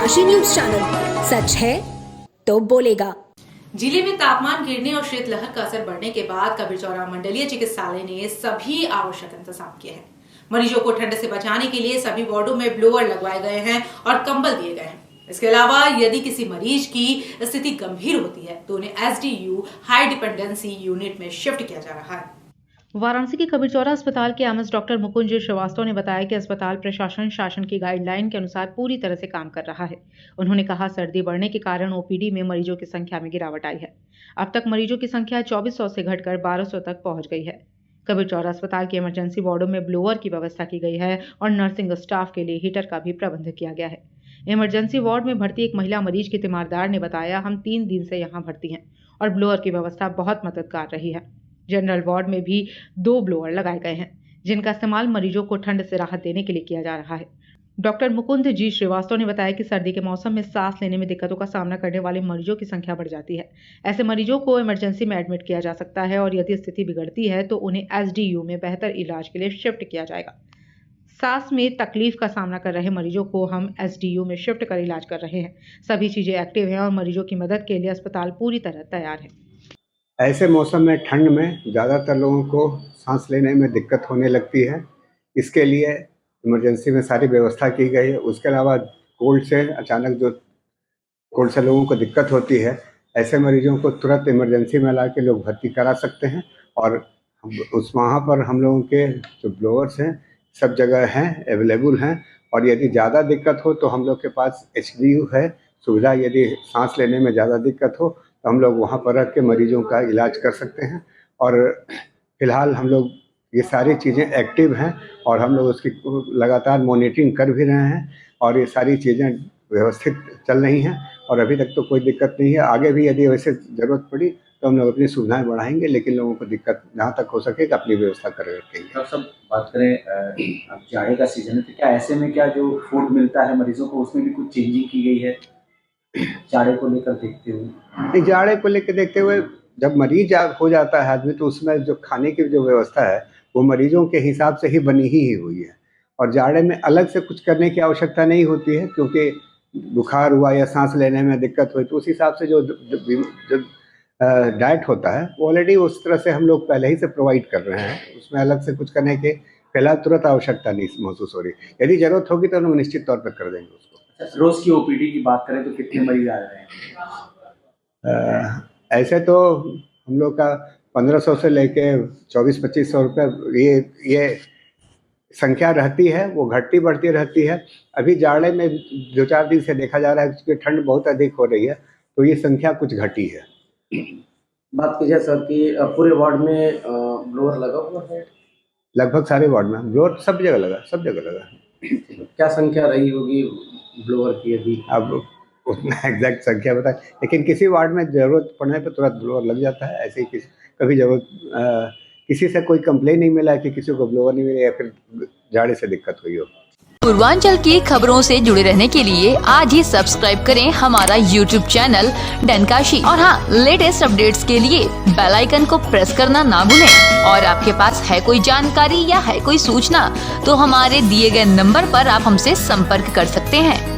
डनकाशी news channel, सच है तो बोलेगा। जिले में तापमान गिरने और शीतलहर का असर बढ़ने के बाद कबीरचौरा मंडलीय चिकित्सालय ने सभी आवश्यक इंतजाम किए हैं। मरीजों को ठंड से बचाने के लिए सभी वार्डों में ब्लोअर लगवाए गए हैं और कंबल दिए गए हैं। इसके अलावा यदि किसी मरीज की स्थिति गंभीर होती है तो उन्हें एसडीयू हाई डिपेंडेंसी यूनिट में शिफ्ट किया जा रहा है। वाराणसी के कबीरचौरा अस्पताल के एमएस डॉक्टर मुकुंद श्रीवास्तव ने बताया कि अस्पताल प्रशासन शासन की गाइडलाइन के अनुसार पूरी तरह से काम कर रहा है। उन्होंने कहा, सर्दी बढ़ने के कारण ओपीडी में मरीजों की संख्या में गिरावट आई है। अब तक मरीजों की संख्या 2400 से घटकर 1200 तक पहुंच गई है। कबीरचौरा अस्पताल के इमरजेंसी वार्डों में ब्लोअर की व्यवस्था की गई है और नर्सिंग स्टाफ के लिए हीटर का भी प्रबंध किया गया है। इमरजेंसी वार्ड में भर्ती एक महिला मरीज की तीमारदार ने बताया, हम 3 दिन से यहाँ भर्ती हैं और ब्लोअर की व्यवस्था बहुत मददगार रही है। जनरल वार्ड में भी 2 ब्लोअर लगाए गए हैं, जिनका इस्तेमाल मरीजों को ठंड से राहत देने के लिए किया जा रहा है। डॉक्टर मुकुंद जी श्रीवास्तव ने बताया कि सर्दी के मौसम में सांस लेने में दिक्कतों का सामना करने वाले मरीजों की संख्या बढ़ जाती है। ऐसे मरीजों को इमरजेंसी में एडमिट किया जा सकता है और यदि स्थिति बिगड़ती है तो उन्हें एसडीयू में बेहतर इलाज के लिए शिफ्ट किया जाएगा। सांस में तकलीफ का सामना कर रहे मरीजों को हम एसडीयू में शिफ्ट कर इलाज कर रहे हैं। सभी चीजें एक्टिव हैं और मरीजों की मदद के लिए अस्पताल पूरी तरह तैयार है। ऐसे मौसम में ठंड में ज़्यादातर लोगों को सांस लेने में दिक्कत होने लगती है। इसके लिए इमरजेंसी में सारी व्यवस्था की गई है। उसके अलावा कोल्ड से लोगों को दिक्कत होती है, ऐसे मरीजों को तुरंत इमरजेंसी में ला के लोग भर्ती करा सकते हैं और वहाँ पर हम लोगों के जो ब्लोअर्स हैं सब जगह हैं, अवेलेबल हैं। और यदि ज़्यादा दिक्कत हो तो हम लोग के पास एचडीयू है सुविधा। यदि सांस लेने में ज़्यादा दिक्कत हो तो हम लोग वहाँ पर रख के मरीजों का इलाज कर सकते हैं। और फिलहाल हम लोग ये सारी चीज़ें एक्टिव हैं और हम लोग उसकी लगातार मॉनिटरिंग कर भी रहे हैं और ये सारी चीज़ें व्यवस्थित चल रही हैं और अभी तक तो कोई दिक्कत नहीं है। आगे भी यदि वैसे ज़रूरत पड़ी तो हम लोग अपनी सुविधाएं बढ़ाएंगे, लेकिन लोगों को दिक्कत जहाँ तक हो सके अपनी व्यवस्था कर रखेंगे। अब सब बात करें, अब जाड़े का सीजन है तो क्या ऐसे में क्या जो फूड मिलता है मरीजों को उसमें भी कुछ चेंजिंग की गई है जाड़े को लेकर देखते हुए? नहीं, जाड़े को लेकर देखते हुए जब मरीज हो जाता है आदमी तो उसमें जो खाने की जो व्यवस्था है वो मरीजों के हिसाब से ही बनी ही हुई है और जाड़े में अलग से कुछ करने की आवश्यकता नहीं होती है, क्योंकि बुखार हुआ या सांस लेने में दिक्कत हुई तो उस हिसाब से जो डाइट होता है वो ऑलरेडी उस तरह से हम लोग पहले ही से प्रोवाइड कर रहे हैं। उसमें अलग से कुछ करने के फिलहाल तुरंत आवश्यकता नहीं महसूस हो रही। यदि जरूरत होगी तो हम निश्चित तौर पर कर देंगे उसको। रोज की ओपीडी की बात करें तो कितने मरीज आ रहे हैं? ऐसे तो हम लोग का 1500 से लेके 2400-2500 रुपये ये संख्या रहती है, वो घटती बढ़ती रहती है। अभी जाड़े में 2-4 दिन से देखा जा रहा है क्योंकि ठंड बहुत अधिक हो रही है तो ये संख्या कुछ घटी है। बात कीजिए सर कि पूरे वार्ड में ब्लोअर लगा हुआ है? लगभग सारे वार्ड में ब्लोअर सब जगह लगा। क्या संख्या रही होगी ब्लोअर की अभी? अब उतना एग्जैक्ट संख्या बताए, लेकिन किसी वार्ड में ज़रूरत पड़ने पर तुरंत ब्लोअर लग जाता है। ऐसे ही कभी ज़रूरत किसी से कोई कंप्लेन नहीं मिला कि किसी को ब्लोअर नहीं मिला या फिर जाड़े से दिक्कत हुई हो। पूर्वांचल की खबरों से जुड़े रहने के लिए आज ही सब्सक्राइब करें हमारा YouTube चैनल डनकाशी और हाँ, लेटेस्ट अपडेट्स के लिए बेल आइकन को प्रेस करना ना भूलें। और आपके पास है कोई जानकारी या है कोई सूचना तो हमारे दिए गए नंबर पर आप हमसे संपर्क कर सकते हैं।